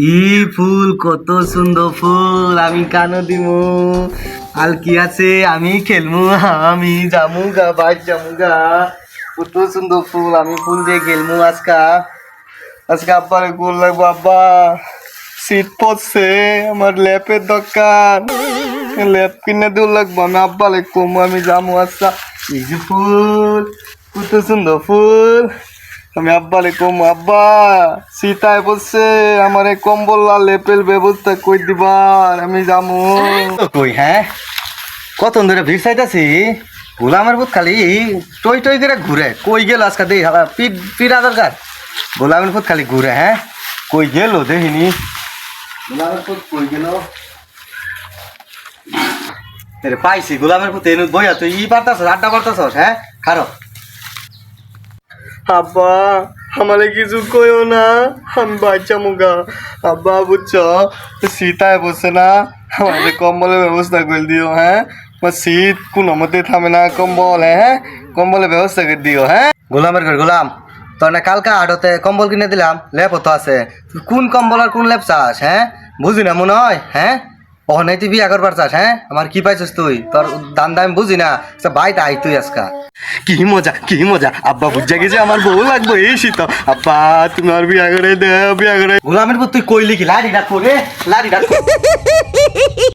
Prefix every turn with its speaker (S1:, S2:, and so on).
S1: ই ফুল কত সুন্দর ফুল, আমি কানো দিমু। আর কি আছে, আমি খেলমু, আমি জামুগা বাস জামুগা। কত সুন্দর ফুল, আমি ফুল দিয়ে খেলমু আজকা। আজকে আব্বারে গোল লাগবো। আব্বা শীত পড়ছে, আমার ল্যাপের দরকার, ল্যাপ কিনে দূর লাগবো। আমি আব্বারে কমু, আমি জামু আজকা। এই যে ফুল, কত সুন্দর ফুল, আমি আব্বারে কমু। আব্বা শীতায় পড়ছে, আমার এই কম্বল আর লেপের ব্যবস্থা কই দিবার, আমি জামু। কই হ্যাঁ, কত ধরে ভিড় চাইতাছি। গোলামের পুত খালি টই টই করে ঘুরে, কই গেল আজকে দেখি হালা পিঠ পিঠা দরকার। গোলামের পুত খালি ঘুরে, হ্যাঁ কই গেল দেখিনি। গোলামের পুত কই গেল, পাইছি গোলামের পুত এনে বইয়া তুই পারতাছ, আড্ডা পারতাছ, হ্যাঁ খারো। আব্বা আমারে কিছু কইও না, আমি বাচ্চা মুগা। আব্বা বুঝছ, শীতায় বসে না, আমাদের কম্বলের ব্যবস্থা করে দিও। হ্যাঁ শীত কোনো মতে থামে না, কম্বল হ্যাঁ কম্বলের ব্যবস্থা করে দিও। হ্যাঁ গোলামের ঘর গোলাম, তোর না কালকা আড়তে কম্বল কিনে দিলাম, লেপ তো আছে, কোন কম্বল আর কোন লেপ চাস? হ্যাঁ বুঝি না মনে হয়। হ্যাঁ অহনাই তুই বিয়া করবার চাস? হ্যাঁ আমার কি পাইছিস তুই? তোর দাম দাম বুঝি না, ভাই তাই তুই আজকা। কি মজা কি মজা, আব্বা বুঝা গেছে আমার বউ লাগবে এই শীত। আব্বা তুমি আর বিয়া করে দে, বিয়া করে। গোলামের তুই কইলি কি লাড়ি ডাক করে, লাড়ি ডাক।